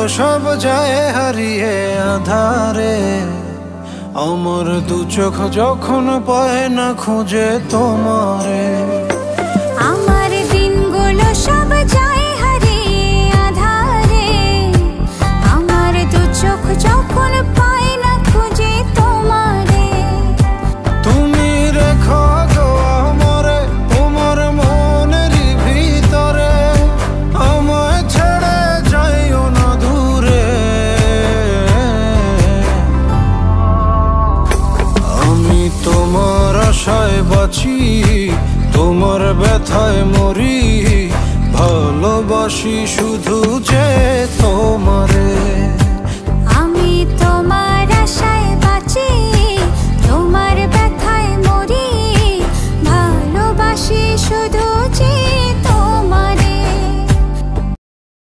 সব যায় হারিয়ে আধারে, আমার দু চোখ যখন পায় না খুঁজে তোমারে। আমার দিনগুলো সব যায় হারিয়ে আধারে, আমার দু চোখ যখন পায় না খুঁজে তোমারে। তুমি রেখো গো আমারে তোমার মনের ভিতরে, আমায় ছেড়ে যাইও না দূরে। আমি তোমার আশায় বাঁচি, তোমার ব্যথায় মরি, ভালোবাসি শুধু যে তোমারে।